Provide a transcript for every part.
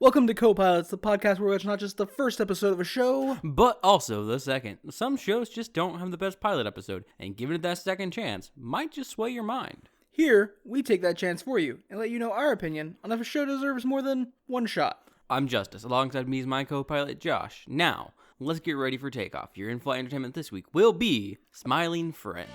Welcome to Copilots, the podcast where we watch not just the first episode of a show, but also the second. Some shows just don't have the best pilot episode, and giving it that second chance might just sway your mind. Here, we take that chance for you and let you know our opinion on if a show deserves more than one shot. I'm Justice. Alongside me is my co-pilot, Josh. Now, let's get ready for takeoff. Your in-flight entertainment this week will be Smiling Friends.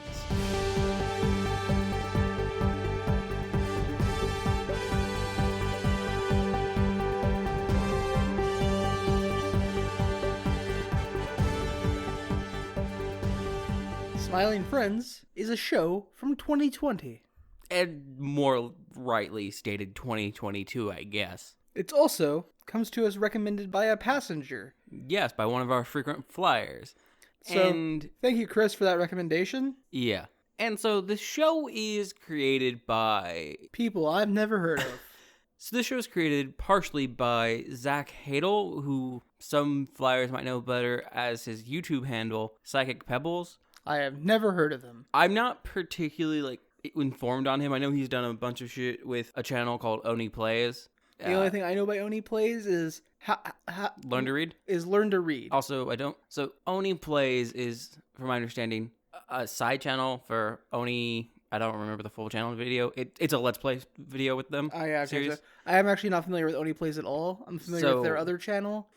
Smiling Friends is a show from 2020. And more rightly stated 2022, I guess. It also comes to us recommended by a passenger. Yes, by one of our frequent flyers. So, thank you, Chris, for that recommendation. Yeah. And so the show is created by people I've never heard of. So this show is created partially by Zach Hadel, who some flyers might know better as his YouTube handle, Psychic Pebbles. I have never heard of him. I'm not particularly informed on him. I know he's done a bunch of shit with a channel called Oni Plays. The only thing I know by Oni Plays is Learn to Read. Learn to Read. Also, I don't. So Oni Plays is, from my understanding, a side channel for Oni. I don't remember the full channel video. It's a Let's Play video with them. Series. I am actually not familiar with Oni Plays at all. I'm familiar with their other channel.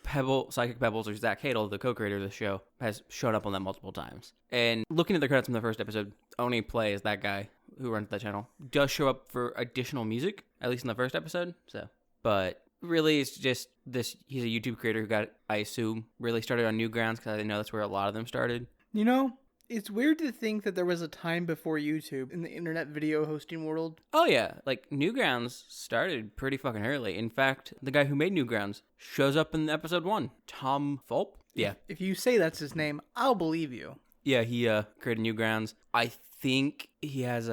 Psychic Pebbles, or Zach Hadel, the co-creator of the show, has showed up on that multiple times. And looking at the credits from the first episode, Oni Plays, that guy who runs that channel, does show up for additional music, at least in the first episode. But really, it's just this. He's a YouTube creator who got, I assume, really started on Newgrounds, because I know that's where a lot of them started. You know, it's weird to think that there was a time before YouTube in the internet video hosting world. Oh yeah, Newgrounds started pretty fucking early. In fact, the guy who made Newgrounds shows up in episode 1. Tom Fulp? Yeah. If you say that's his name, I'll believe you. Yeah, he created Newgrounds. I think he has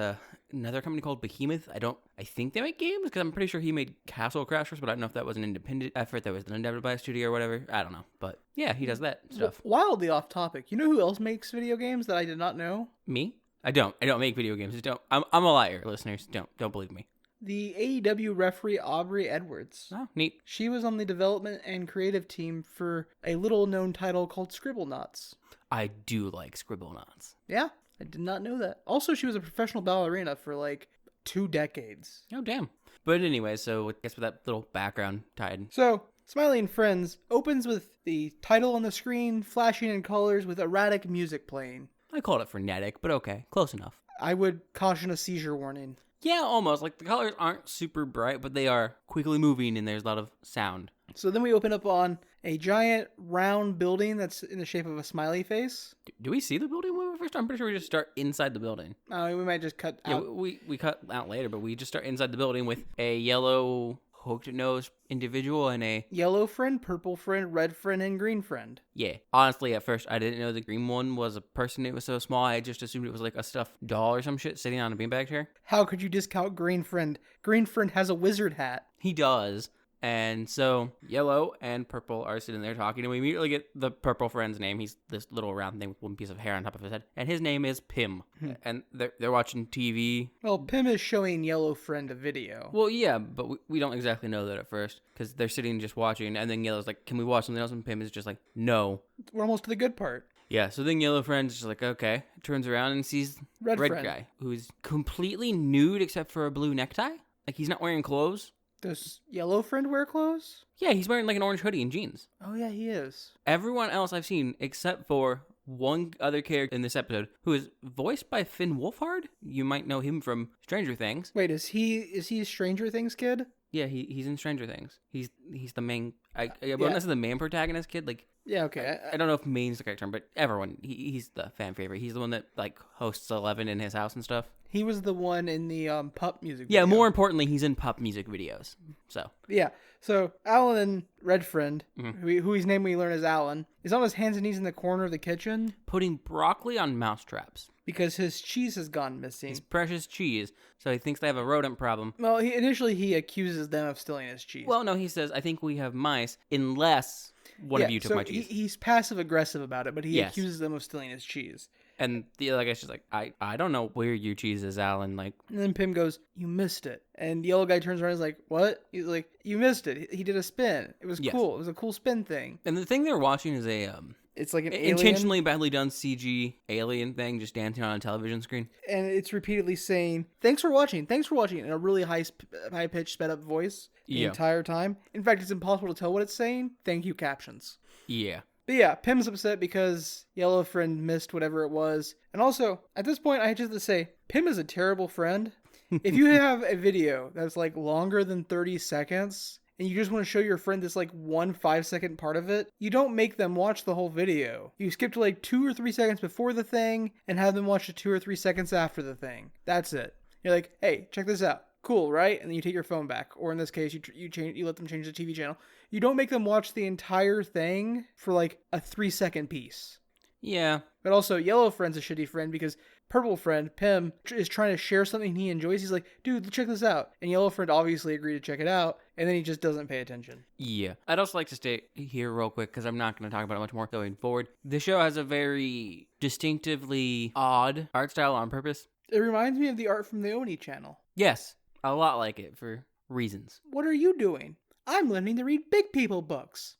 another company called Behemoth. I think they make games, because I'm pretty sure he made Castle Crashers, but I don't know if that was an independent effort that was done by a studio or whatever. I don't know. But yeah, he does that stuff. Wildly off topic. You know who else makes video games that I did not know? Me? I don't make video games. I'm a liar, listeners. Don't believe me. The AEW referee Aubrey Edwards. Oh, neat. She was on the development and creative team for a little-known title called Scribblenauts. I do like Scribblenauts. Yeah, I did not know that. Also, she was a professional ballerina for 2 decades. Oh, damn. But anyway, so I guess with that little background tied. So, Smiling Friends opens with the title on the screen, flashing in colors with erratic music playing. I called it frenetic, but okay, close enough. I would caution a seizure warning. Yeah, almost. The colors aren't super bright, but they are quickly moving, and there's a lot of sound. So then we open up on a giant round building that's in the shape of a smiley face. Do we see the building when we first start? I'm pretty sure we just start inside the building. We might just cut out. Yeah, we cut out later, but we just start inside the building with a yellow hooked-nosed individual and a yellow friend, purple friend, red friend, and green friend. Yeah. Honestly, at first, I didn't know the green one was a person. It was so small, I just assumed it was a stuffed doll or some shit sitting on a beanbag chair. How could you discount green friend? Green friend has a wizard hat. He does. And so yellow and purple are sitting there talking, and we immediately get the purple friend's name. He's this little round thing with one piece of hair on top of his head, and his name is Pim. And they're watching TV. Well, Pim is showing yellow friend a video. Well, yeah, but we don't exactly know that at first, because they're sitting just watching, and then yellow's like, "Can we watch something else?" And Pim is just like, "No." We're almost to the good part. Yeah, so then yellow friend's just like, okay, turns around and sees red guy, who's completely nude except for a blue necktie. He's not wearing clothes. Does yellow friend wear clothes? Yeah, he's wearing an orange hoodie and jeans. Oh yeah, he is. Everyone else I've seen, except for one other character in this episode, who is voiced by Finn Wolfhard. You might know him from Stranger Things. Wait, is he a Stranger Things kid? Yeah, he's in Stranger Things. He's the main. I wouldn't say the main protagonist kid. Yeah, okay. I don't know if main's the correct term, but everyone. He's the fan favorite. He's the one that hosts 11 in his house and stuff. He was the one in the pup music video. Yeah, more importantly, he's in pup music videos. So yeah, so Alan and Red Friend, whose name we learn is Alan, is on his hands and knees in the corner of the kitchen, putting broccoli on mouse traps because his cheese has gone missing. His precious cheese. So he thinks they have a rodent problem. Well, initially he accuses them of stealing his cheese. Well, no, he says, "I think we have mice, unless one of you took my cheese." He's passive aggressive about it, but he accuses them of stealing his cheese. And the other guy's just like, I don't know where your cheese is, Alan. Like, And then Pim goes, "You missed it." And the yellow guy turns around and is like, "What?" He's like, "You missed it. He did a spin. It was cool. It was a cool spin thing." And the thing they're watching is a It's like an intentionally badly done CG alien thing just dancing on a television screen. And it's repeatedly saying, "Thanks for watching. Thanks for watching," in a really high pitched, sped up voice the entire time. In fact, it's impossible to tell what it's saying. Thank you, captions. Yeah. But yeah, Pim's upset because Yellow Friend missed whatever it was. And also, at this point, I just have to say, Pim is a terrible friend. If you have a video that's like longer than 30 seconds, and you just want to show your friend this like 1 5-second part of it, you don't make them watch the whole video. You skip to like 2 or 3 seconds before the thing and have them watch the 2 or 3 seconds after the thing. That's it. You're like, "Hey, check this out. Cool, right?" And then you take your phone back. Or in this case, you let them change the TV channel. You don't make them watch the entire thing for like a 3-second piece. Yeah. But also, Yellow Friend's a shitty friend because Purple Friend, Pim, is trying to share something he enjoys. He's like, "Dude, check this out." And Yellow Friend obviously agreed to check it out. And then he just doesn't pay attention. Yeah. I'd also like to stay here real quick because I'm not going to talk about it much more going forward. The show has a very distinctively odd art style on purpose. It reminds me of the art from the Oni channel. Yes. A lot like it for reasons. "What are you doing?" "I'm learning to read big people books."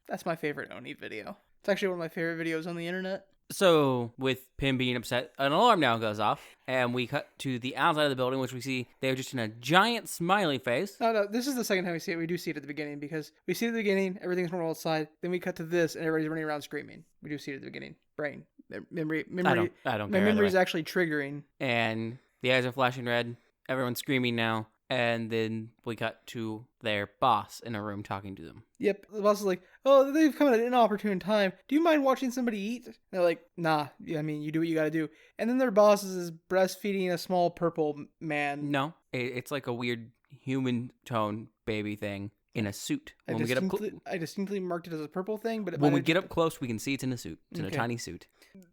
That's my favorite Oni video. It's actually one of my favorite videos on the internet. So, with Pim being upset, an alarm now goes off, and we cut to the outside of the building, which we see they're just in a giant smiley face. No, this is the second time we see it. We do see it at the beginning, because we see it at the beginning, everything's normal outside. Then we cut to this, and everybody's running around screaming. We do see it at the beginning. Brain. Memory. I don't My care. memory is actually triggering. And the eyes are flashing red. Everyone's screaming now. And then we cut to their boss in a room talking to them. Yep. The boss is like, "Oh, they've come at an inopportune time. Do you mind watching somebody eat?" And they're like, "Nah. I mean, you do what you gotta do." And then their boss is breastfeeding a small purple man. No, it's like a weird human tone baby thing in a suit. I distinctly marked it as a purple thing, but when we get up close, we can see it's in a suit. It's in a tiny suit.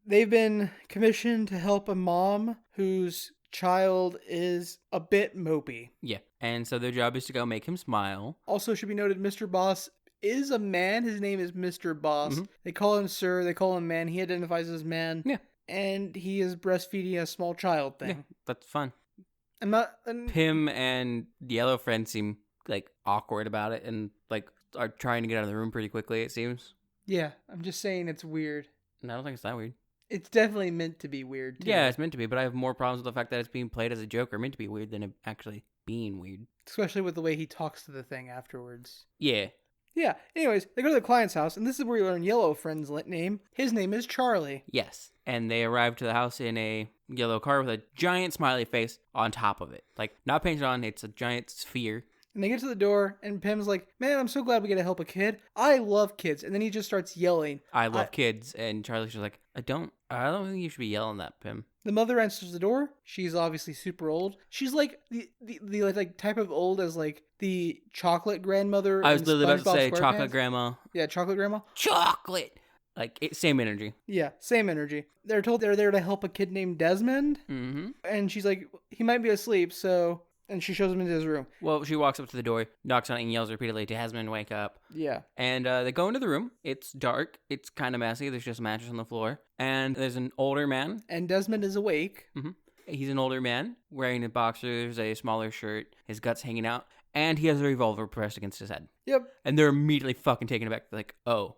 They've been commissioned to help a mom whose child is a bit mopey. Yeah, and so their job is to go make him smile. Also should be noted, Mr. Boss is a man. His name is Mr. Boss. Mm-hmm. They call him Sir. They call him Man. He identifies as man. Yeah. And he is breastfeeding a small child thing. Yeah, that's fun. Pim and the Yellow Friend seem like awkward about it and like are trying to get out of the room pretty quickly, it seems. Yeah, I'm just saying it's weird. No, I don't think it's that weird. It's definitely meant to be weird, too. Yeah, it's meant to be, but I have more problems with the fact that it's being played as a joke or meant to be weird than it actually being weird. Especially with the way he talks to the thing afterwards. Yeah. Yeah, anyways, they go to the client's house, and this is where you learn Yellow Friend's name. His name is Charlie. Yes, and they arrive to the house in a yellow car with a giant smiley face on top of it. Like, not painted on, it's a giant sphere. And they get to the door, and Pim's like, "Man, I'm so glad we get to help a kid. I love kids." And then he just starts yelling, I love kids. And Charlie's just like, I don't think you should be yelling that, Pim. The mother answers the door. She's obviously super old. She's like the like type of old as like the chocolate grandmother. I was literally about to say SpongeBob chocolate grandma. Yeah, chocolate grandma. Chocolate! Like, same energy. Yeah, same energy. They're told they're there to help a kid named Desmond. Mm-hmm. And she's like, he might be asleep, so... And she shows him into his room. Well, she walks up to the door, knocks on it, and yells repeatedly, "Desmond, wake up." Yeah. And they go into the room. It's dark. It's kind of messy. There's just a mattress on the floor. And there's an older man. And Desmond is awake. Mm-hmm. He's an older man, wearing a boxers, a smaller shirt, his guts hanging out, and he has a revolver pressed against his head. Yep. And they're immediately fucking taken aback. Like, oh.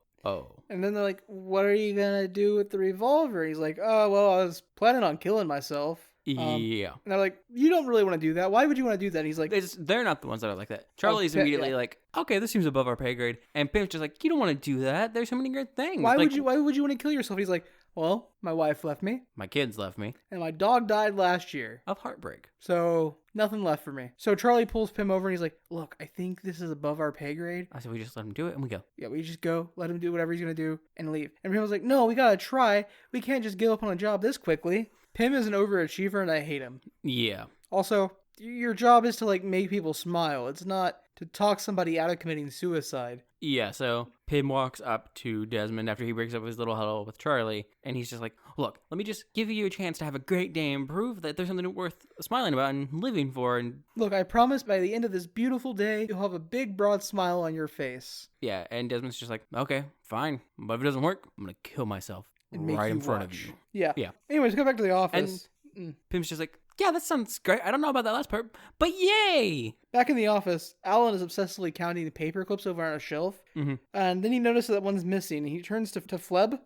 And then they're like, "What are you gonna do with the revolver?" He's like, "Oh, well, I was planning on killing myself." Yeah. And they're like, "You don't really want to do that. Why would you want to do that?" And he's like, they're not the ones that are like that. Charlie's immediately like, "Okay, this seems above our pay grade." And Pim's just like, "You don't want to do that. There's so many great things." Why would you want to kill yourself? He's like, "Well, my wife left me. My kids left me. And my dog died last year. Of heartbreak. So, nothing left for me." So Charlie pulls Pim over and he's like, "Look, I think this is above our pay grade." I said, we just let him do it and we go. Yeah, we just go, let him do whatever he's going to do, and leave. And Pim was like, "No, we got to try. We can't just give up on a job this quickly." Pim is an overachiever and I hate him. Yeah. Also, your job is to like make people smile. It's not to talk somebody out of committing suicide. Yeah, so Pim walks up to Desmond after he breaks up his little huddle with Charlie, and he's just like, "Look, let me just give you a chance to have a great day and prove that there's something worth smiling about and living for." And look, I promise by the end of this beautiful day, you'll have a big, broad smile on your face. Yeah, and Desmond's just like, "Okay, fine. But if it doesn't work, I'm going to kill myself." and make right you in front watch. of you. Yeah. Yeah. Anyways, go back to the office. Pim's just like, yeah, that sounds great. I don't know about that last part, but yay! Back in the office, Alan is obsessively counting the paper clips over on a shelf. Mm-hmm. And then he notices that one's missing. He turns to Fleb,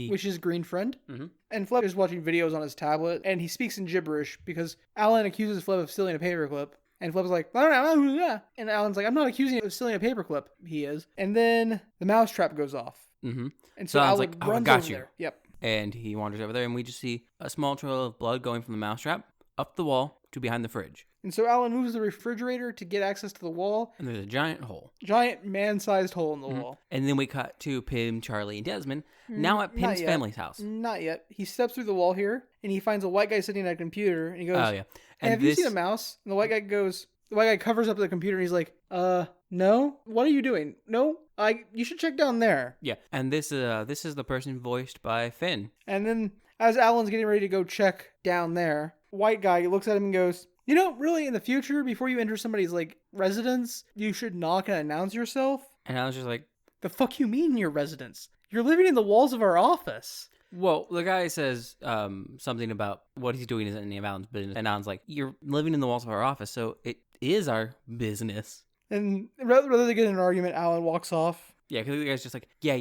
which is green friend. Mm-hmm. And Fleb is watching videos on his tablet, and he speaks in gibberish because Alan accuses Fleb of stealing a paperclip. And Fleb's like, and Alan's like, I'm not accusing you of stealing a paperclip. He is. And then the mousetrap goes off. Mm-hmm. And so Alan's Alan like, runs got over you. there. Yep. And he wanders over there, and we just see a small trail of blood going from the mousetrap up the wall to behind the fridge. And so Alan moves the refrigerator to get access to the wall. And there's a giant hole. Giant man-sized hole in the wall. And then we cut to Pim, Charlie, and Desmond, now at Pim's family's house. Not yet. He steps through the wall here, and he finds a white guy sitting at a computer, and he goes, Oh, yeah. And have you seen a mouse? And the white guy covers up the computer, and he's like, no? What are you doing? No? You should check down there. Yeah, and this is the person voiced by Finn. And then, as Alan's getting ready to go check down there, white guy looks at him and goes, you know, really, in the future, before you enter somebody's, residence, you should knock and announce yourself. And I was just like, the fuck you mean your residence? You're living in the walls of our office. well, the guy says something about what he's doing isn't any of Alan's business. And Alan's like, you're living in the walls of our office, so it is our business. And rather than get in an argument, Alan walks off. Yeah, because the guy's just like, yeah.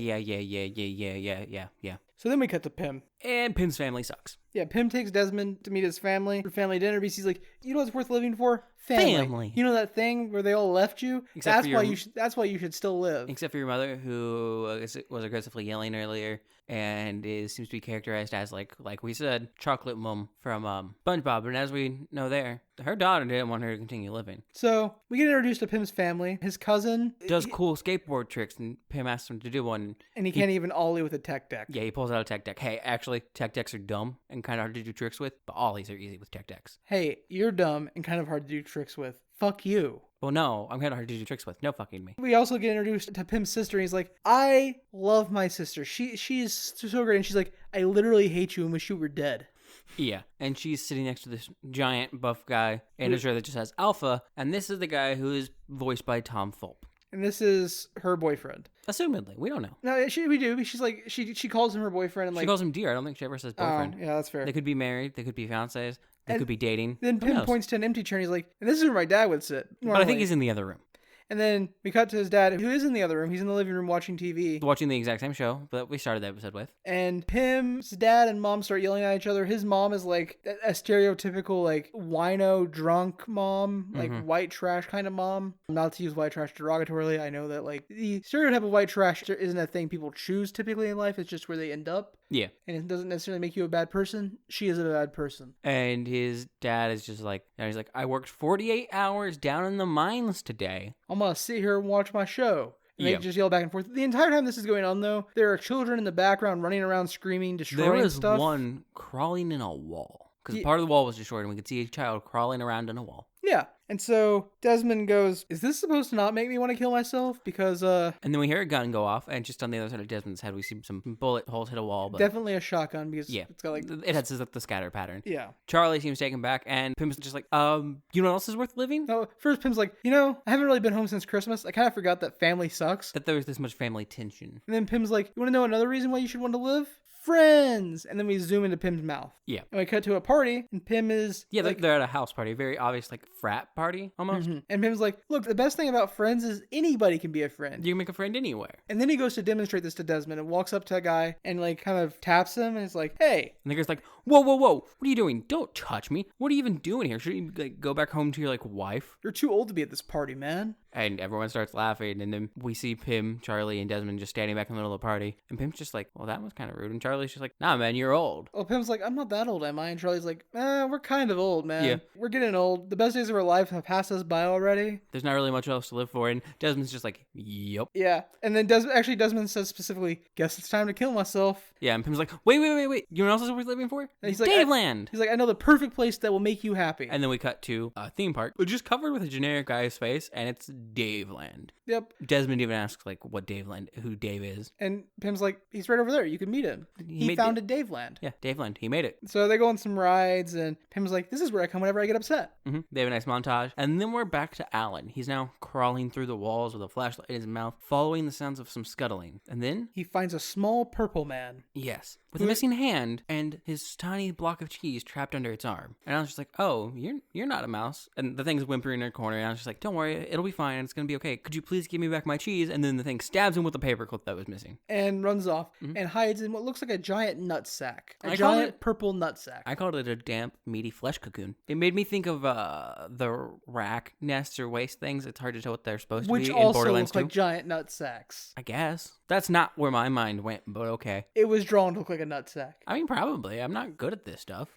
So then we cut to Pim. And Pim's family sucks. Yeah, Pim takes Desmond to meet his family for family dinner because he's like, you know what's worth living for? Family. You know that thing where they all left you? That's why you should still live. Except for your mother, who was aggressively yelling earlier, and seems to be characterized as like we said, chocolate mom from SpongeBob. And as we know there, her daughter didn't want her to continue living. So we get introduced to Pim's family. His cousin does cool skateboard tricks, and Pim asks him to do one. And he can't even ollie with a tech deck. Yeah, he pulls out a tech deck. Hey, actually, tech decks are dumb and kind of hard to do tricks with, but ollies are easy with tech decks. Hey, you're dumb and kind of hard to do tricks with. Fuck you. Well, no, I'm kind of hard to do tricks with. No fucking me. We also get introduced to Pim's sister, and he's like, I love my sister. She's so great. And she's like, I literally hate you and wish you were dead. Yeah, and she's sitting next to this giant buff guy in a shirt that just has Alpha, and this is the guy who is voiced by Tom Fulp. And this is her boyfriend. Assumedly, we don't know. No, we do. She's like, she calls him her boyfriend. And she calls him dear. I don't think she ever says boyfriend. Oh, yeah, that's fair. They could be married. They could be fiancés. They could be dating. Then Pim points to an empty chair, and he's like, and this is where my dad would sit. Normally. But I think he's in the other room. And then we cut to his dad, who is in the other room. He's in the living room watching TV. Watching the exact same show that we started the episode with. And Pim's dad and mom start yelling at each other. His mom is like a stereotypical, wino, drunk mom, white trash kind of mom. Not to use white trash derogatorily. I know that, the stereotype of white trash isn't a thing people choose typically in life. It's just where they end up. Yeah. And it doesn't necessarily make you a bad person. She is a bad person. And his dad is just like, he's like, I worked 48 hours down in the mines today. I'm going to sit here and watch my show. And they just yell back and forth. The entire time this is going on, though, there are children in the background running around screaming, destroying stuff. There was one crawling in a wall. Because part of the wall was destroyed, and we could see a child crawling around in a wall. Yeah. And so Desmond goes, is this supposed to not make me want to kill myself? Because, And then we hear a gun go off, and just on the other side of Desmond's head, we see some bullet holes hit a wall. But definitely a shotgun, because it's got, it has the scatter pattern. Yeah. Charlie seems taken back, and Pim's just like, you know what else is worth living? No, first Pim's like, I haven't really been home since Christmas. I kind of forgot that family sucks. That there was this much family tension. And then Pim's like, you want to know another reason why you should want to live? Friends. And then we zoom into Pim's mouth. Yeah. And we cut to a party, and Pim is... Yeah, they're at a house party. Very obvious, frat party, almost. Mm-hmm. And Pim's like, look, the best thing about friends is anybody can be a friend. You can make a friend anywhere. And then he goes to demonstrate this to Desmond and walks up to a guy and, kind of taps him, and is like, hey. And the guy's like, whoa, what are you doing? Don't touch me. What are you even doing here? Shouldn't you, go back home to your, wife? You're too old to be at this party, man. And everyone starts laughing, and then we see Pim, Charlie, and Desmond just standing back in the middle of the party. And Pim's just like, well, that was kind of rude. And Charlie's just like, nah, man, you're old. Well, Pim's like, I'm not that old, am I? And Charlie's like, we're kind of old, man. Yeah. We're getting old. The best days of our life have passed us by already. There's not really much else to live for. And Desmond's just like, yep. Yeah. And then Desmond says specifically, guess it's time to kill myself. Yeah, and Pim's like, wait. You know what else is worth living for? And he's like, Daveland. He's like, I know the perfect place that will make you happy. And then we cut to a theme park, which is covered with a generic guy's face, and it's Daveland. Yep. Desmond even asks, like, who Dave is. And Pim's like, he's right over there. You can meet him. He founded Daveland. Yeah, Daveland. He made it. So they go on some rides, and Pim's like, this is where I come whenever I get upset. Mm-hmm. They have a nice montage. And then we're back to Alan. He's now crawling through the walls with a flashlight in his mouth, following the sounds of some scuttling. And then he finds a small purple man. Yes. With a missing hand and his tiny block of cheese trapped under its arm. And I was just like, oh, you're not a mouse. And the thing's whimpering in a corner. And I was just like, don't worry, it'll be fine. It's going to be okay. Could you please give me back my cheese? And then the thing stabs him with a paperclip that was missing. And runs off and hides in what looks like a giant nutsack. A giant purple nutsack. I called it a damp, meaty flesh cocoon. It made me think of the rack nests or waste things. It's hard to tell what they're supposed to be in Borderlands 2. Which also look like giant nutsacks. I guess. That's not where my mind went, but okay. It was drawn to look like a nutsack. I mean, probably. I'm not good at this stuff.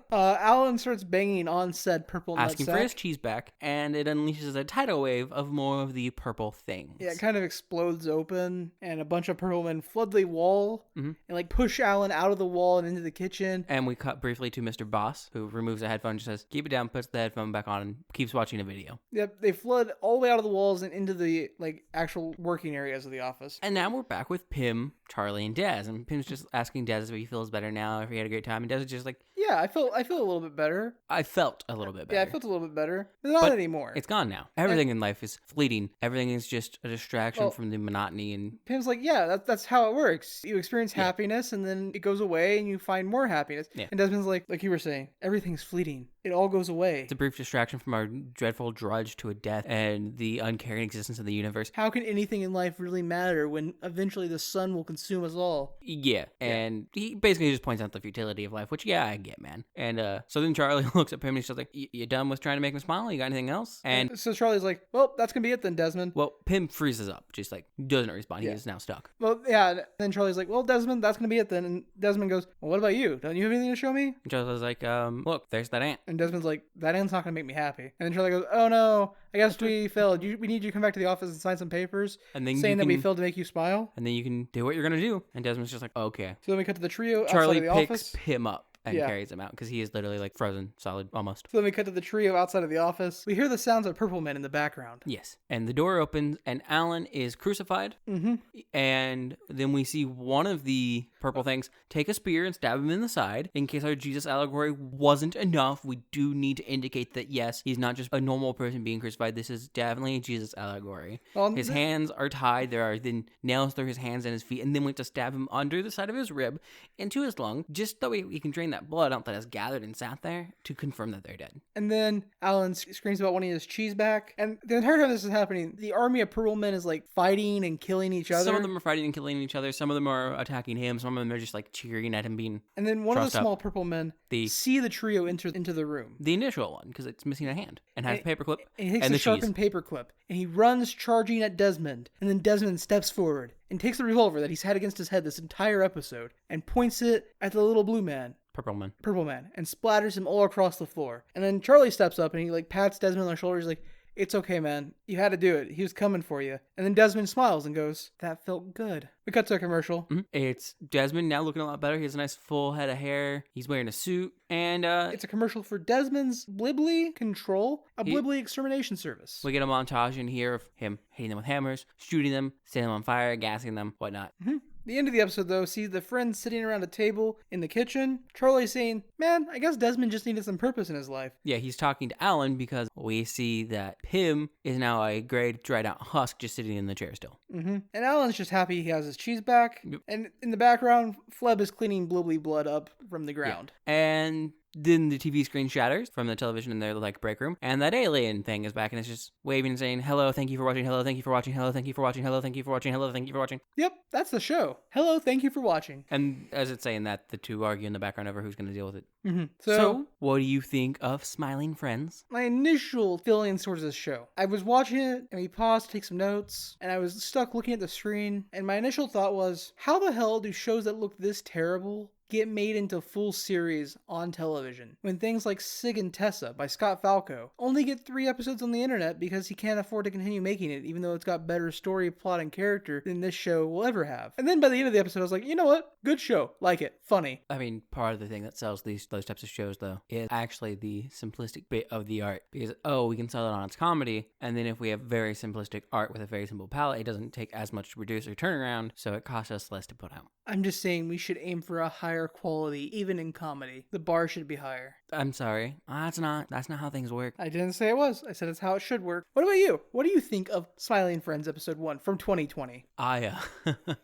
Alan starts banging on said purple asking nutsack. for his cheese back, and it unleashes a tidal wave of more of the purple things. Yeah, it kind of explodes open, and a bunch of purple men flood the wall and like push Alan out of the wall and into the kitchen. And we cut briefly to Mr. Boss, who removes a headphone and just says, keep it down, puts the headphone back on, and keeps watching a video. Yep, they flood all the way out of the walls and into the like actual working areas of the office. And now we're back with Pim, Charlie, and Dez. And Pim's just asking Dez if he feels better now, if he had a great time. And Dez is just like, yeah, I feel a little bit better. I felt a little bit better. Yeah, I felt a little bit better. But not anymore. It's gone now. Everything in life is fleeting. Everything is just a distraction from the monotony. And Pim's like, yeah, that's how it works. You experience happiness, and then it goes away, and you find more happiness. Yeah. And Desmond's like you were saying, everything's fleeting. It all goes away. It's a brief distraction from our dreadful drudge to a death and the uncaring existence of the universe. How can anything in life really matter when eventually the sun will consume us all? Yeah, and he basically just points out the futility of life, which, yeah, I get, man. And so then Charlie looks at Pim and he's just like, you done with trying to make him smile? You got anything else? And so Charlie's like, well, that's going to be it then, Desmond. Well, Pim freezes up, just like doesn't respond. He is now stuck. Well, yeah, then Charlie's like, well, Desmond, that's going to be it then. And Desmond goes, well, what about you? Don't you have anything to show me? And Charlie's like, look, there's that ant. And Desmond's like, that ant's not going to make me happy. And then Charlie goes, oh no, I guess we failed. We need you to come back to the office and sign some papers and then saying that we failed to make you smile. And then you can do what you're going to do. And Desmond's just like, okay. So then we cut to the trio Charlie outside of the office. picks Pim up and carries him out because he is literally like frozen solid almost. So then we cut to the trio outside of the office. We hear the sounds of purple men in the background. Yes. And the door opens and Alan is crucified. Mm-hmm. And then we see one of the purple things take a spear and stab him in the side. In case our Jesus allegory wasn't enough, we do need to indicate that yes, he's not just a normal person being crucified. This is definitely a Jesus allegory. His hands are tied. There are then nails through his hands and his feet. And then we have to stab him under the side of his rib into his lung just so we can drain that blood out that has gathered and sat there to confirm that they're dead. And then Alan screams about wanting his cheese back. And the entire time this is happening, the army of purple men is like fighting and killing each other. Some of them are fighting and killing each other. Some of them are attacking him. Some of them are just like cheering at him being. And then one of the small purple men see the trio enter into the room. The initial one, because it's missing a hand and has a paperclip. And he takes a sharpened paperclip and he runs charging at Desmond. And then Desmond steps forward and takes the revolver that he's had against his head this entire episode and points it at the little blue man. Purple man, and splatters him all across the floor. And then Charlie steps up and he like pats Desmond on the shoulder. He's like, it's okay, man. You had to do it. He was coming for you. And then Desmond smiles and goes, that felt good. We cut to a commercial. Mm-hmm. It's Desmond now looking a lot better. He has a nice full head of hair. He's wearing a suit. And it's a commercial for Desmond's Blibbly Control, a Blibbly extermination service. We get a montage in here of him hitting them with hammers, shooting them, setting them on fire, gassing them, whatnot. Mm-hmm. The end of the episode, though, sees the friends sitting around a table in the kitchen. Charlie saying, man, I guess Desmond just needed some purpose in his life. Yeah, he's talking to Alan because we see that Pim is now a gray, dried out husk just sitting in the chair still. Mm-hmm. And Alan's just happy he has his cheese back. Yep. And in the background, Fleb is cleaning Blibbly blood up from the ground. Yeah. And then the TV screen shatters from the television in their like break room, and that alien thing is back, and it's just waving and saying, "Hello, thank you for watching. Hello, thank you for watching. Hello, thank you for watching. Hello, thank you for watching. Hello, thank you for watching." Yep, that's the show. Hello, thank you for watching. And as it's saying that, the two argue in the background over who's going to deal with it. Mm-hmm. So, what do you think of Smiling Friends? My initial feelings towards this show, I was watching it, and we paused to take some notes, and I was stuck looking at the screen, and my initial thought was, how the hell do shows that look this terrible get made into full series on television, when things like Sig and Tessa by Scott Falco only get 3 episodes on the internet because he can't afford to continue making it, even though it's got better story, plot, and character than this show will ever have. And then by the end of the episode, I was like, you know what? Good show. Like it. Funny. I mean, part of the thing that sells those types of shows, though, is actually the simplistic bit of the art. Because, we can sell it on its comedy, and then if we have very simplistic art with a very simple palette, it doesn't take as much to produce or turn around, so it costs us less to put out. I'm just saying we should aim for a higher quality, even in comedy. The bar should be higher. I'm sorry. That's not how things work. I didn't say it was. I said it's how it should work. What about you? What do you think of Smiling Friends episode 1 from 2020?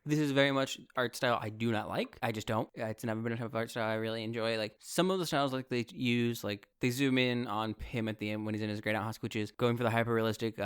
This is very much art style I do not like. I just don't. It's never been a type of art style I really enjoy. Like, some of the styles like they use, like they zoom in on him at the end when he's in his great out husk, which is going for the hyper realistic.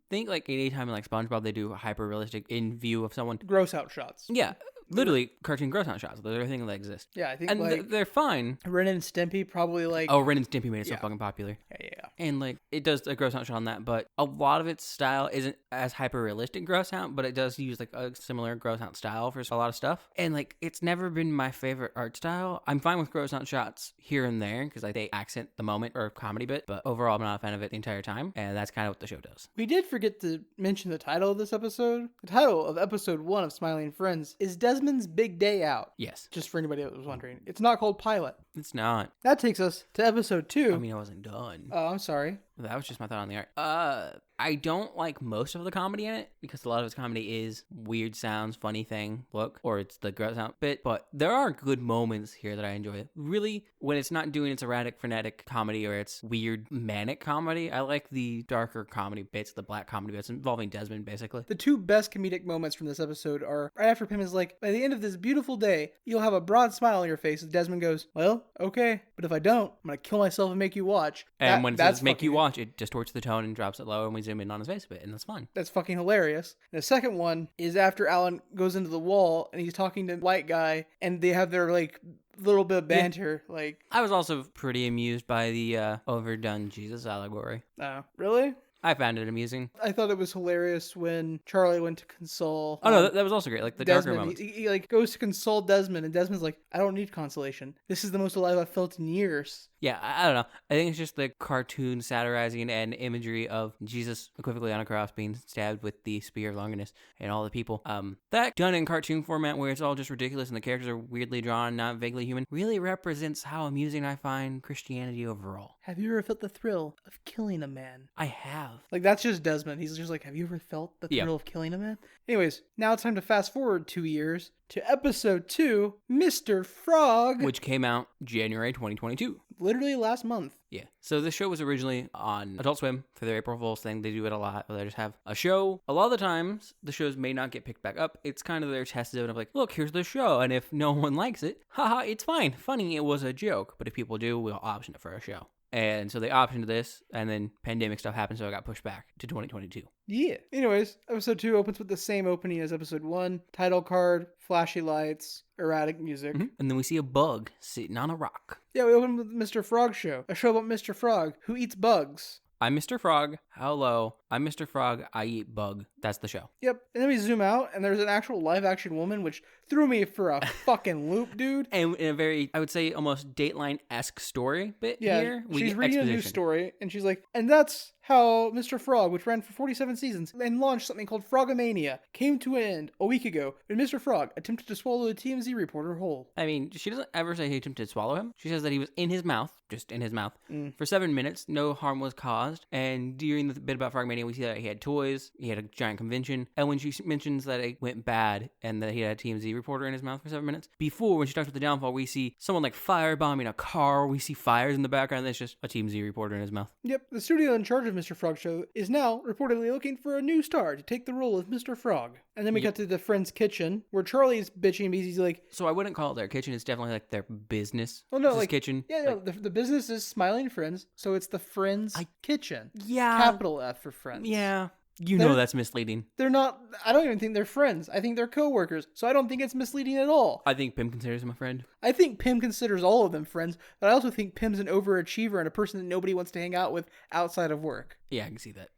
Think like anytime in like SpongeBob they do hyper realistic in view of someone. Gross out shots. Yeah. Literally, cartoon gross out shots. Those are things that exist. Yeah, I think, and like, they're fine. Ren and Stimpy probably, like... Oh, Ren and Stimpy made it so fucking popular. Yeah. And, like, it does a gross out shot on that, but a lot of its style isn't as hyper-realistic gross out, but it does use, like, a similar gross out style for a lot of stuff. And, like, it's never been my favorite art style. I'm fine with gross out shots here and there, because, like, they accent the moment or comedy bit, but overall, I'm not a fan of it the entire time, and that's kind of what the show does. We did forget to mention the title of this episode. The title of episode 1 of Smiling Friends is Desmond's Big Day Out. Yes. Just for anybody that was wondering. It's not called Pilot. It's not. That takes us to episode 2. I mean, I wasn't done. Oh, I'm sorry. That was just my thought on the art. I don't like most of the comedy in it because a lot of its comedy is weird sounds, funny thing, look, or it's the gross out bit. But there are good moments here that I enjoy. Really, when it's not doing its erratic, frenetic comedy or its weird, manic comedy, I like the darker comedy bits, the black comedy bits involving Desmond, basically. The 2 best comedic moments from this episode are right after Pim is like, by the end of this beautiful day, you'll have a broad smile on your face. And Desmond goes, well, okay, but if I don't, I'm going to kill myself and make you watch. And when it says make you watch, it distorts the tone and drops it low, and we zoom in on his face a bit, and that's fun. That's fucking hilarious. And the second one is after Alan goes into the wall and he's talking to the white guy, and they have their, like, little bit of banter. Yeah. Like, I was also pretty amused by the overdone Jesus allegory. Oh, really? I found it amusing. I thought it was hilarious when Charlie went to console. Oh, no, that was also great. Like, the Desmond, darker moments. He like, goes to console Desmond, and Desmond's like, I don't need consolation. This is the most alive I've felt in years. Yeah, I don't know. I think it's just the cartoon satirizing and imagery of Jesus equivocally on a cross being stabbed with the spear of Longinus and all the people. That done in cartoon format where it's all just ridiculous and the characters are weirdly drawn, not vaguely human, really represents how amusing I find Christianity overall. Have you ever felt the thrill of killing a man? I have. Like, that's just Desmond. He's just like, have you ever felt the thrill of killing a man? Anyways, now it's time to fast forward 2 years to episode 2, Mr. Frog. Which came out January 2022. Literally last month. Yeah. So this show was originally on Adult Swim for their April Fool's thing. They do it a lot. They just have a show. A lot of the times, the shows may not get picked back up. It's kind of their test zone of like, look, here's the show. And if no one likes it, haha, it's fine. Funny, it was a joke. But if people do, we'll option it for a show. And so they optioned this, and then pandemic stuff happened, so it got pushed back to 2022. Yeah. Anyways, episode 2 opens with the same opening as episode 1. Title card, flashy lights, erratic music. Mm-hmm. And then we see a bug sitting on a rock. Yeah, we open with Mr. Frog Show. A show about Mr. Frog, who eats bugs. I'm Mr. Frog. Hello. I'm Mr. Frog. I eat bug. That's the show. Yep. And then we zoom out, and there's an actual live-action woman, which threw me for a fucking loop, dude. And in a very, I would say, almost Dateline-esque story bit here. She's reading a news story, and she's like, and that's how Mr. Frog, which ran for 47 seasons and launched something called Frogomania, came to an end a week ago when Mr. Frog attempted to swallow a TMZ reporter whole. I mean, she doesn't ever say he attempted to swallow him. She says that he was in his mouth, just in his mouth, for 7 minutes. No harm was caused. And during the bit about Frogmania, we see that he had toys, he had a giant convention. And when she mentions that it went bad and that he had a TMZ reporter in his mouth for 7 minutes, before, when she talks about the downfall, we see someone like firebombing a car. We see fires in the background. That's just a TMZ reporter in his mouth. Yep. The studio in charge of Mr. Frog Show is now reportedly looking for a new star to take the role of Mr. Frog. And then we got to the Friends' kitchen, where Charlie's bitching because he's like... So I wouldn't call it their kitchen. It's definitely like their business. Oh, no, like... kitchen. Yeah, like, the business is Smiling Friends, so it's the Friends' kitchen. Yeah. Capital F for Friends. Yeah. You know that's misleading. They're not... I don't even think they're friends. I think they're co-workers, so I don't think it's misleading at all. I think Pim considers him a friend. I think Pim considers all of them friends, but I also think Pim's an overachiever and a person that nobody wants to hang out with outside of work. Yeah, I can see that.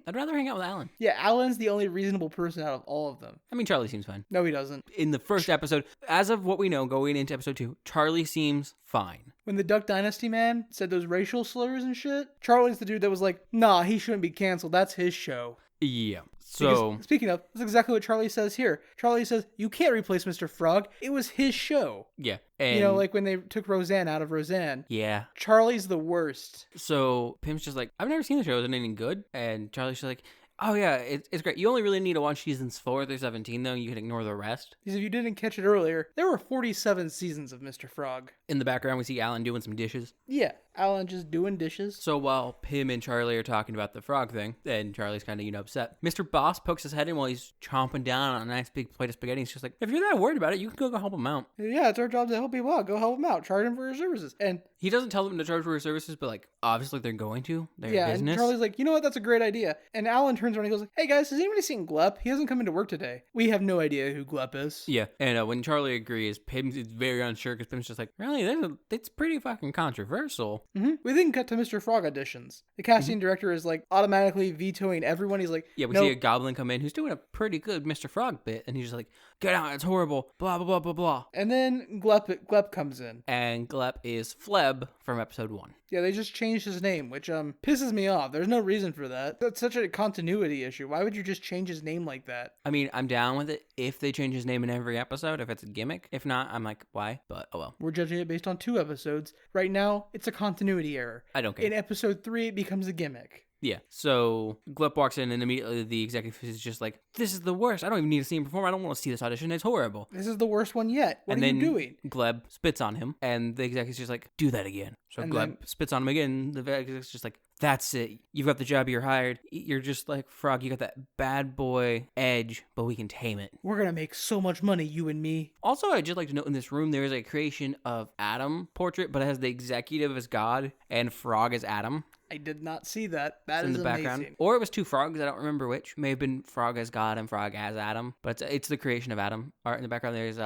I'd rather hang out with Alan. Yeah, Alan's the only reasonable person out of all of them. I mean, Charlie seems fine. No, he doesn't. In the first episode, as of what we know going into episode 2, Charlie seems fine. When the Duck Dynasty man said those racial slurs and shit, Charlie's the dude that was like, nah, he shouldn't be canceled. That's his show. Yeah. So, because, speaking of, that's exactly what Charlie says here. Charlie says, you can't replace Mr. Frog. It was his show. yeah. And, You know, like when they took Roseanne out of Roseanne. yeah. Charlie's the worst. So, Pim's just like, I've never seen the show. Is it any good? And Charlie's just like, oh, yeah, it's great. You only really need to watch seasons 4 through 17, though. You can ignore the rest. Because if you didn't catch it earlier, there were 47 seasons of Mr. Frog. In the background, we see Alan doing some dishes. Yeah, Alan just doing dishes. So while Pim and Charlie are talking about the frog thing, and Charlie's kind of, upset, Mr. Boss pokes his head in while he's chomping down on a nice big plate of spaghetti. He's just like, if you're that worried about it, you can go help him out. Yeah, it's our job to help people out. Go help him out. Charge him for your services. And He doesn't tell them to charge for his services, but, like, obviously they're going to. Their yeah, business. and Charlie's like, you know what? That's a great idea. And Alan turns around and goes, hey guys, has anybody seen Glep? He hasn't come into work today. We have no idea who Glep is. Yeah, and when Charlie agrees, Pim is very unsure because Pim's just like, really? It's pretty fucking controversial. We then cut to Mr. Frog auditions. The casting director is like automatically vetoing everyone. He's like, Yeah, we no. see a goblin come in who's doing a pretty good Mr. Frog bit, and he's just like, get out, it's horrible, blah, blah, blah, blah, blah. And then Glep comes in. And Glep is Fleb from episode 1. Yeah, they just changed his name, which pisses me off. There's no reason for that. That's such a continuity issue. Why would you just change his name like that? I mean, I'm down with it if they change his name in every episode, if it's a gimmick. If not, I'm like, why? But, oh well. We're judging it based on 2 episodes. Right now, it's a continuity error. I don't care. In episode 3, it becomes a gimmick. Yeah, so Glep walks in and immediately the executive is just like, this is the worst. I don't even need to see him perform. I don't want to see this audition. It's horrible. This is the worst one yet. What and are then you doing? Gleb spits on him, and the executive's just like, do that again. So And Gleb then- spits on him again. The executive's just like, that's it. You've got the job. You're hired. You're just like Frog. You got that bad boy edge, but we can tame it. We're going to make so much money, you and me. Also, I'd just like to note in this room, there is a creation of Adam portrait, but it has the executive as God and Frog as Adam. I did not see that. That In is the background, amazing. or it was 2 frogs. I don't remember which. May have been Frog as God and Frog as Adam, but it's the creation of Adam. Art in the background. There's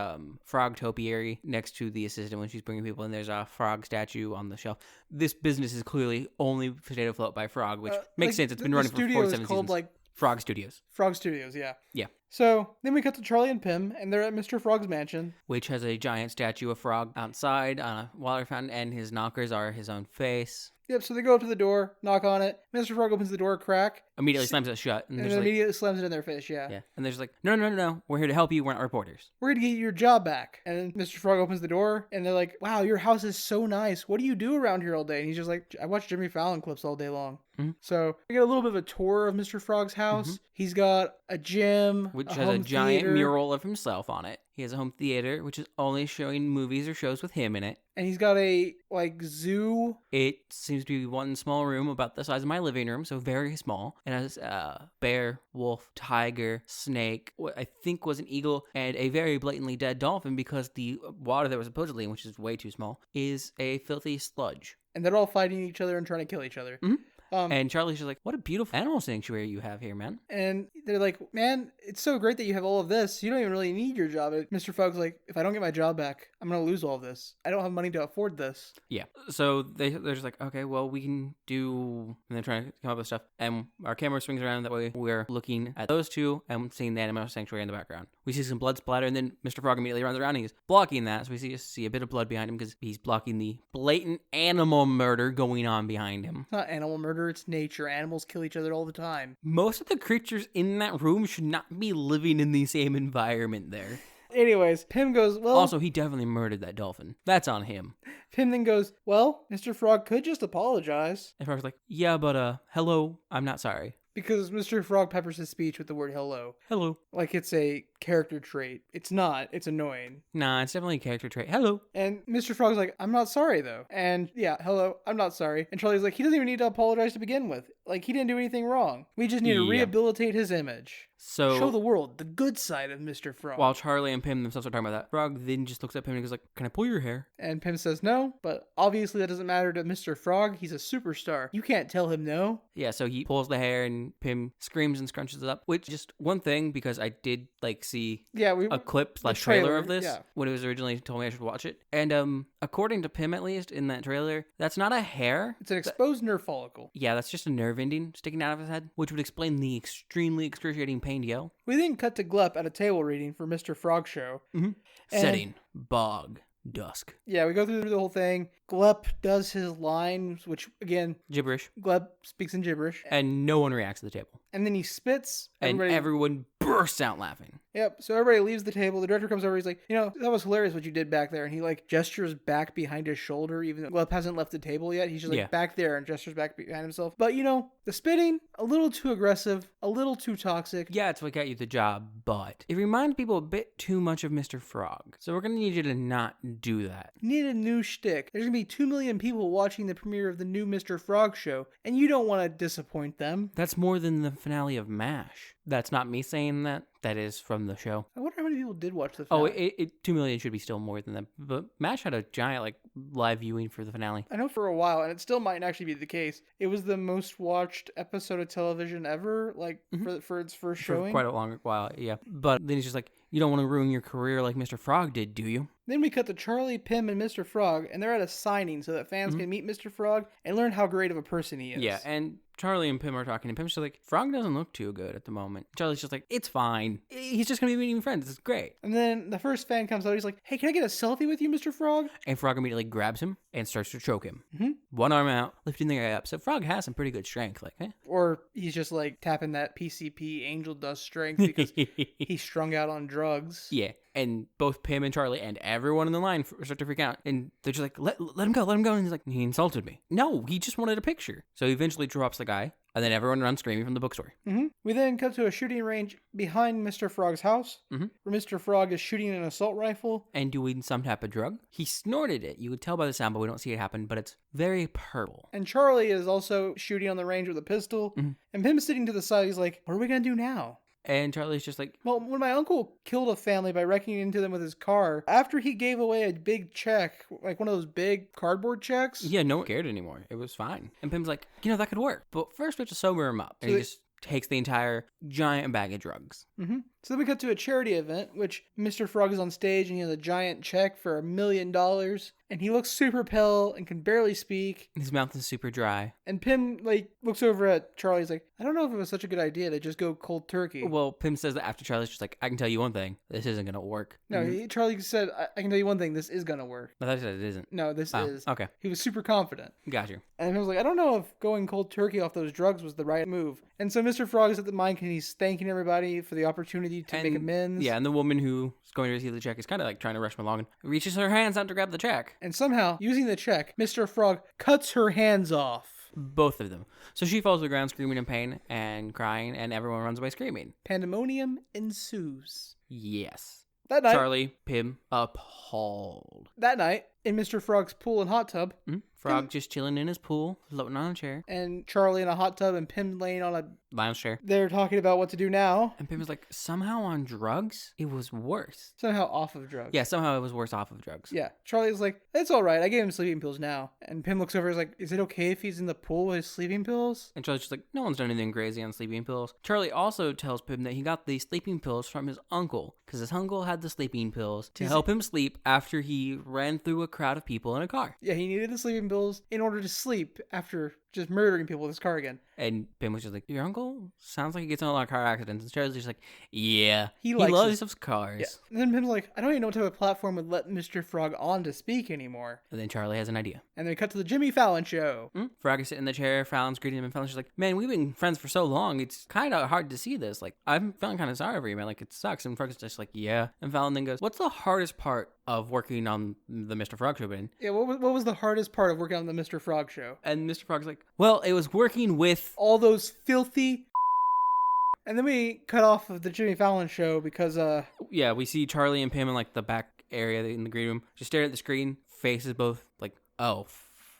Frog topiary next to the assistant when she's bringing people in. There's a frog statue on the shelf. This business is clearly only potato float by Frog, which makes sense. It's been running for 47 called seasons. like Frog Studios, Frog Studios, yeah. Yeah. So then we cut to Charlie and Pim, and they're at Mr. Frog's mansion. which has a giant statue of Frog outside on a water fountain, and his knockers are his own face. Yep, so they go up to the door, knock on it. Mr. Frog opens the door a crack, Immediately slams it shut, and and there's then like, immediately slams it in their face, yeah. and there's like, no, we're here to help you. We're not reporters. We're going to get you your job back. And then Mr. Frog opens the door, and they're like, wow, your house is so nice. What do you do around here all day? And he's just like, I watch Jimmy Fallon clips all day long. Mm-hmm. So we get a little bit of a tour of Mr. Frog's house. He's got a gym, Which a has a home giant theater, mural of himself on it. He has a home theater, which is only showing movies or shows with him in it. and he's got a like zoo. It seems to be one small room about the size of my living room, so very small. It has bear, wolf, tiger, snake, what I think was an eagle, and a very blatantly dead dolphin because the water that was supposedly in, which is way too small, is a filthy sludge. And they're all fighting each other and trying to kill each other. Mhm. And Charlie's just like, what a beautiful animal sanctuary you have here, man. And they're like, man, it's so great that you have all of this. You don't even really need your job. And Mr. Fog's like, if I don't get my job back, I'm going to lose all of this. I don't have money to afford this. Yeah. So they're just like, okay, well, we can do... And they're trying to come up with stuff. And our camera swings around. That way we're looking at those two and seeing the animal sanctuary in the background. We see some blood splatter, and then Mr. Frog immediately runs around and he's blocking that. So we see a bit of blood behind him because he's blocking the blatant animal murder going on behind him. It's not animal murder. It's nature. Animals kill each other all the time. Most of the creatures in that room should not be living in the same environment there. Anyways, Pim goes, well... Also, he definitely murdered that dolphin. That's on him. Pim then goes, well, Mr. Frog could just apologize. And Frog's like, yeah, but, hello, I'm not sorry. Because Mr. Frog peppers his speech with the word hello. Hello. Like it's a character trait. It's not. It's annoying. Nah, it's definitely a character trait. Hello. And Mr. Frog's like, I'm not sorry, though. And yeah, hello, I'm not sorry. And Charlie's like, he doesn't even need to apologize to begin with. Like, he didn't do anything wrong. We just need to Yeah. rehabilitate his image. So, Show the world the good side of Mr. Frog. while Charlie and Pim themselves are talking about that, Frog then just looks at Pim and goes like, can I pull your hair? And Pim says no, but obviously that doesn't matter to Mr. Frog. He's a superstar. You can't tell him no. Yeah, so he pulls the hair and and Pim screams and scrunches it up. Which, just one thing, because I did see a clip / trailer of this when it was originally told me I should watch it. And according to Pim, at least, in that trailer, that's not a hair. It's an exposed nerve follicle. Yeah, that's just a nerve ending sticking out of his head, which would explain the extremely excruciating pain to yell. We then cut to Glep at a table reading for Mr. Frog Show. Mm-hmm. Setting, bog, dusk. Yeah, we go through the whole thing. Glep does his lines, which, again... Gibberish. Glep speaks in gibberish. And no one reacts to the table. And then he spits. And everyone bursts out laughing. Yep, so everybody leaves the table. The director comes over, he's like, that was hilarious what you did back there. And he, gestures back behind his shoulder, even though Glep hasn't left the table yet. He's just, back there and gestures back behind himself. But, the spitting, a little too aggressive, a little too toxic. Yeah, it's what got you the job, but it reminds people a bit too much of Mr. Frog. So we're going to need you to not do that. You need a new shtick. There's going to be 2 million people watching the premiere of the new Mr. Frog Show, and you don't want to disappoint them. That's more than the finale of MASH. That's not me saying that. That is from the show. I wonder how many people did watch the finale. Oh, 2 million should be still more than that. But MASH had a giant, live viewing for the finale. I know for a while, and it still might actually be the case. It was the most watched episode of television ever, for its first showing. For quite a long while, yeah. But then he's just like, you don't want to ruin your career like Mr. Frog did, do you? Then we cut to Charlie, Pim, and Mr. Frog, and they're at a signing so that fans can meet Mr. Frog and learn how great of a person he is. Yeah, and Charlie and Pim are talking, and Pim's just like, Frog doesn't look too good at the moment. Charlie's just like, it's fine. He's just going to be meeting friends. It's great. And then the first fan comes out. He's like, hey, can I get a selfie with you, Mr. Frog? And Frog immediately grabs him and starts to choke him. Mm-hmm. One arm out, lifting the guy up. So Frog has some pretty good strength. Or he's just tapping that PCP angel dust strength because he's strung out on drugs. Yeah. And both Pim and Charlie and everyone in the line start to freak out. And they're just like, let him go. And he's like, he insulted me. No, he just wanted a picture. So he eventually drops the guy. And then everyone runs screaming from the bookstore. Mm-hmm. We then cut to a shooting range behind Mr. Frog's house, where Mr. Frog is shooting an assault rifle. And doing some type of drug. He snorted it. You could tell by the sound, but we don't see it happen. But it's very purple. And Charlie is also shooting on the range with a pistol. Mm-hmm. And Pim's sitting to the side. He's like, what are we going to do now? And Charlie's just like, well, when my uncle killed a family by wrecking into them with his car, after he gave away a big check, one of those big cardboard checks. Yeah, no one cared anymore. It was fine. And Pim's like, that could work. But first we have to sober him up. And he just takes the entire giant bag of drugs. Mm-hmm. So then we cut to a charity event, which Mr. Frog is on stage and he has a giant check for $1 million. And he looks super pale and can barely speak. His mouth is super dry. And Pim, looks over at Charlie. He's like, I don't know if it was such a good idea to just go cold turkey. Well, Pim says that after Charlie's just like, I can tell you one thing. This isn't going to work. No, Charlie said, I can tell you one thing. This is going to work. I thought he said it isn't. No, this is. Okay. He was super confident. Got you. And Pim was like, I don't know if going cold turkey off those drugs was the right move. And so Mr. Frog is at the mic and he's thanking everybody for the opportunity to make amends. Yeah, and the woman who's going to receive the check is kind of trying to rush him along and reaches her hands out to grab the check. And somehow, using the check, Mr. Frog cuts her hands off. Both of them. So she falls to the ground screaming in pain and crying, and everyone runs away screaming. Pandemonium ensues. Yes. That night, Charlie, Pim, appalled. That night, in Mr. Frog's pool and hot tub. Frog just chilling in his pool, floating on a chair. And Charlie in a hot tub and Pim laying on a lounge chair. They're talking about what to do now. And Pim was like, somehow on drugs, it was worse. Somehow off of drugs. Yeah, somehow it was worse off of drugs. Yeah. Charlie's like, it's all right. I gave him sleeping pills now. And Pim looks over and is like, is it okay if he's in the pool with his sleeping pills? And Charlie's just like, no one's done anything crazy on sleeping pills. Charlie also tells Pim that he got the sleeping pills from his uncle, because his uncle had the sleeping pills to help him sleep after he ran through a crowd of people in a car. Yeah, he needed the sleeping pills in order to sleep after just murdering people with his car again. And Pim was just like, your uncle sounds like he gets in a lot of car accidents. And Charlie's just like, yeah, he loves his cars. Yeah. And then Pim's like, I don't even know what type of platform would let Mr. Frog on to speak anymore. And then Charlie has an idea. And then we cut to the Jimmy Fallon show. Frog is sitting in the chair, Fallon's greeting him, and Fallon's just like, man, we've been friends for so long, it's kind of hard to see this. I'm feeling kind of sorry for you, man. It sucks. And Frog's just like, yeah. And Fallon then goes, what's the hardest part of working on the Mr. Frog show been? Yeah, what was the hardest part of working on the Mr. Frog show? And Mr. Frog's like, well, it was working with all those filthy. And then we cut off of the Jimmy Fallon show because yeah, we see Charlie and Pim in the back area in the green room just stare at the screen, faces both oh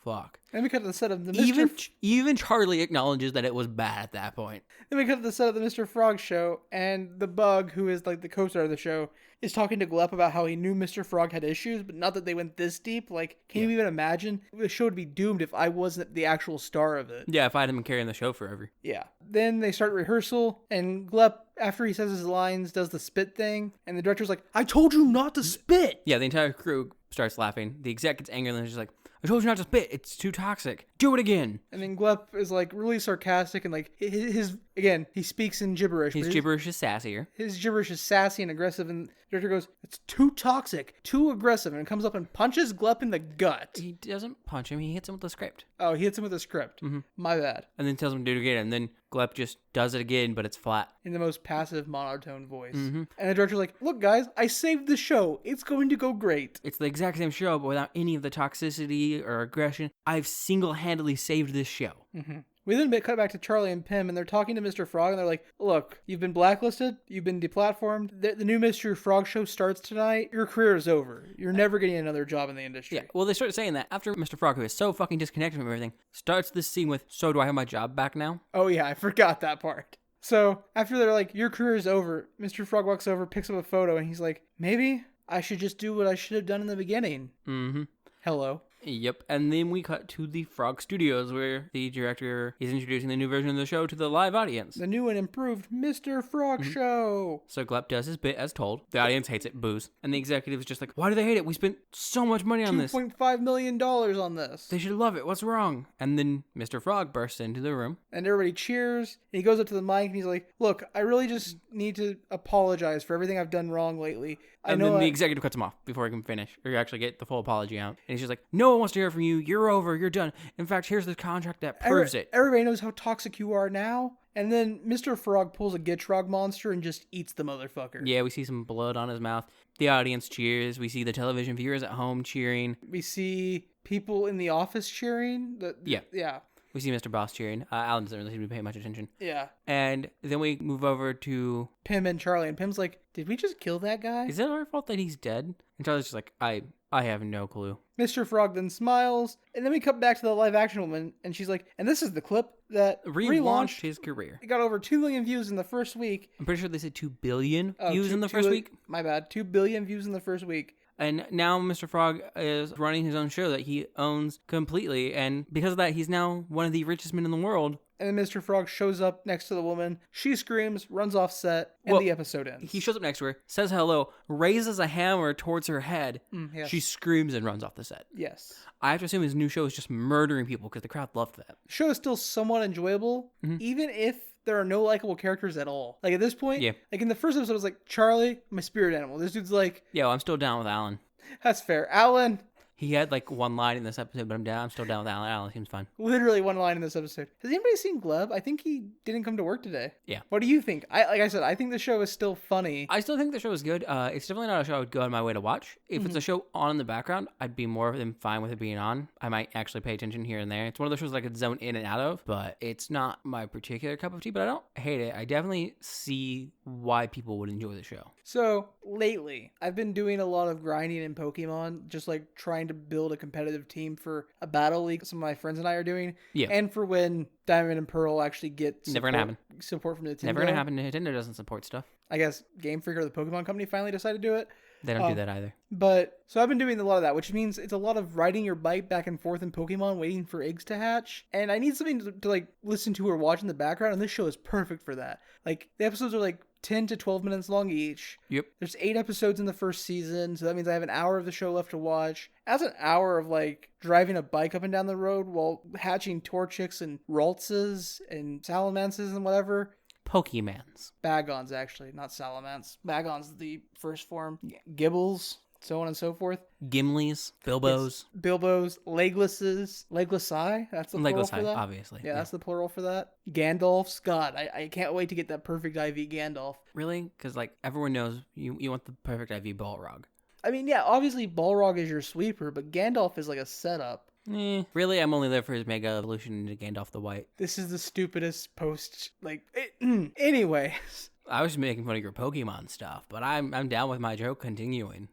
fuck. Then we cut to the set of the Even Charlie acknowledges that it was bad at that point. Then we cut to the set of the Mr. Frog show, and the Bug, who is like the co-star of the show, is talking to Glep about how he knew Mr. Frog had issues, but not that they went this deep. Like, can you even imagine? The show would be doomed if I wasn't the actual star of it. Yeah, if I hadn't been carrying the show forever. Yeah. Then they start rehearsal, and Glep, after he says his lines, does the spit thing, and the director's like, I told you not to spit! Yeah, the entire crew starts laughing. The exec gets angry, and they're just like, I told you not to spit. It's too toxic. Do it again. And then Glep is like really sarcastic and like again, he speaks in gibberish. His gibberish is sassier. His gibberish is sassy and aggressive, and the director goes, it's too toxic, too aggressive, and comes up and punches Glep in the gut. He doesn't punch him. He hits him with the script. Oh, he hits him with a script. Mm-hmm. My bad. And then tells him to do it again, and then Glep just does it again, but it's flat. In the most passive monotone voice. Mm-hmm. And the director's like, look guys, I saved the show. It's going to go great. It's the exact same show, but without any of the toxicity or aggression. I've single-handedly saved this show. Mm-hmm. We then cut back to Charlie and Pim, and they're talking to Mr. Frog, and they're like, look, you've been blacklisted, you've been deplatformed, the new Mr. Frog show starts tonight, your career is over. You're never getting another job in the industry. Yeah, well, they start saying that after Mr. Frog, who is so fucking disconnected from everything, starts this scene with, so do I have my job back now? Oh yeah, I forgot that part. So, after they're like, your career is over, Mr. Frog walks over, picks up a photo, and he's like, maybe I should just do what I should have done in the beginning. Mm-hmm. Hello. Yep, and then we cut to the Frog Studios, where the director is introducing the new version of the show to the live audience. The new and improved Mr. Frog show. So Glep does his bit as told. The audience hates it, boos. And the executive is just like, why do they hate it? We spent so much money on this. $2.5 million on this. They should love it. What's wrong? And then Mr. Frog bursts into the room. And everybody cheers. And he goes up to the mic and he's like, look, I really just need to apologize for everything I've done wrong lately. And then the executive cuts him off before he can finish, or actually get the full apology out. And he's just like, no one wants to hear from you. You're over. You're done. In fact, here's the contract that proves it. Everybody knows how toxic you are now. And then Mr. Frog pulls a Gitrog monster and just eats the motherfucker. Yeah, we see some blood on his mouth. The audience cheers. We see the television viewers at home cheering. We see people in the office cheering. Yeah. We see Mr. Boss cheering. Alan doesn't really seem to pay much attention. Yeah. And then we move over to Pim and Charlie. And Pim's like, did we just kill that guy? Is it our fault that he's dead? And Charlie's just like, I have no clue. Mr. Frog then smiles. And then we cut back to the live action woman. And she's like, and this is the clip that relaunched his career. It got over 2 million views in the first week. I'm pretty sure they said 2 billion views in the first week. My bad. 2 billion views in the first week. And now Mr. Frog is running his own show that he owns completely. And because of that, he's now one of the richest men in the world. And then Mr. Frog shows up next to the woman. She screams, runs off set, and the episode ends. He shows up next to her, says hello, raises a hammer towards her head. Yes. She screams and runs off the set. Yes. I have to assume his new show is just murdering people because the crowd loved that. The show is still somewhat enjoyable, even if there are no likable characters at all. Like at this point, like in the first episode, I was like, Charlie, my spirit animal. This dude's like... Yeah, well, I'm still down with Alan. That's fair. Alan... He had like one line in this episode, but I'm still down with Alan. Alan seems fine. Literally one line in this episode. Has anybody seen Gleb? I think he didn't come to work today. Yeah. What do you think? Like I said, I think the show is still funny. I still think the show is good. It's definitely not a show I would go on my way to watch. If it's a show on in the background, I'd be more than fine with it being on. I might actually pay attention here and there. It's one of those shows I could zone in and out of, but it's not my particular cup of tea, but I don't hate it. I definitely see why people would enjoy the show. So, lately, I've been doing a lot of grinding in Pokemon, just like trying to build a competitive team for a battle league some of my friends and I are doing. Yeah. And for when Diamond and Pearl actually get Never gonna happen. Support from Nintendo. Never gonna happen. Nintendo doesn't support stuff. I guess Game Freak or the Pokemon Company finally decided to do it. They don't do that either. But, so I've been doing a lot of that, which means it's a lot of riding your bike back and forth in Pokemon, waiting for eggs to hatch. And I need something to like, listen to or watch in the background, and this show is perfect for that. Like, the episodes are like 10 to 12 minutes long each. Yep. There's 8 episodes in the first season, so that means I have an hour of the show left to watch. That's an hour of, like, driving a bike up and down the road while hatching Torchics and Raltses and Salamances and whatever. Pokemans. Bagons, actually, not Salamence. Bagon's the first form. Gibbles, so on and so forth. Gimlis, Bilbos. Yes. Bilbos, Leglesses, Leglessi, that's the plural for that. Obviously. Yeah, that's the plural for that. Gandalfs, God, I can't wait to get that perfect IV Gandalf. Really? Because, like, everyone knows you want the perfect IV Balrog. I mean, yeah, obviously Balrog is your sweeper, but Gandalf is like a setup. Really, I'm only there for his mega evolution into Gandalf the White. This is the stupidest post, like, anyways. I was just making fun of your Pokemon stuff, but I'm down with my joke continuing.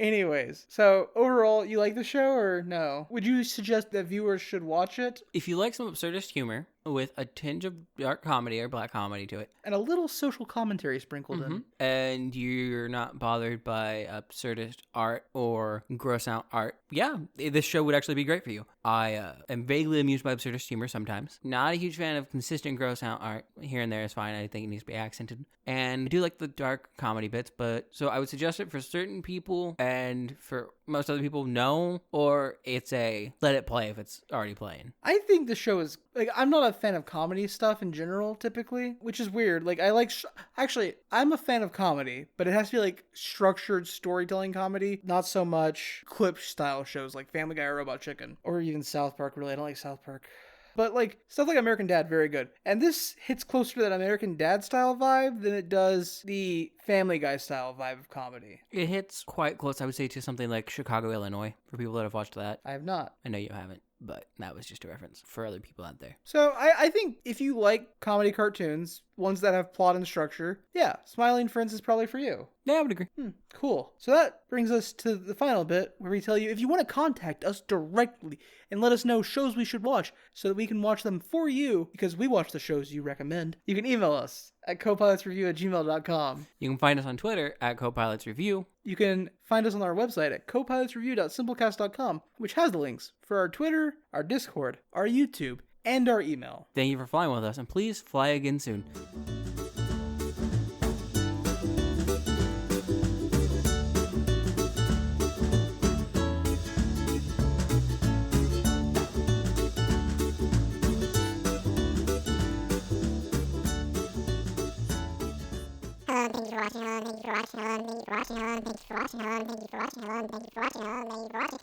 Anyways, so overall, you like the show or no? Would you suggest that viewers should watch it? If you like some absurdist humor with a tinge of dark comedy or black comedy to it, And a little social commentary sprinkled in. and you're not bothered by absurdist art or gross out art, yeah, this show would actually be great for you. I am vaguely amused by absurdist humor sometimes. Not a huge fan of consistent gross out art. Here and there is fine. I think it needs to be accented. And I do like the dark comedy bits, but so I would suggest it for certain people, and for most other people, no, or it's a let it play if it's already playing. I think the show is like, I'm not a fan of comedy stuff in general typically, which is weird. Like I like actually I'm a fan of comedy, but it has to be like structured storytelling comedy, not so much clip style shows like Family Guy or Robot Chicken or even South Park. Really, I don't like South Park. But like stuff like American Dad, very good. And this hits closer to that American Dad style vibe than it does the Family Guy style vibe of comedy. It hits quite close, I would say, to something like Chicago, Illinois, for people that have watched that. I have not. I know you haven't, but that was just a reference for other people out there. So I think if you like comedy cartoons, ones that have plot and structure, yeah, Smiling Friends is probably for you. Yeah, I would agree. Cool. So that brings us to the final bit where we tell you if you want to contact us directly and let us know shows we should watch so that we can watch them for you because we watch the shows you recommend, you can email us at copilotsreview@gmail.com. You can find us on Twitter at CopilotsReview. You can find us on our website at copilotsreview.simplecast.com, which has the links for our Twitter, our Discord, our YouTube, and our email. Thank you for flying with us, and please fly again soon. Thank you for watching. Thank you for watching. Thank you for watching. Thank you for watching. Thank you for watching. Thank you for watching. Thank you for watching.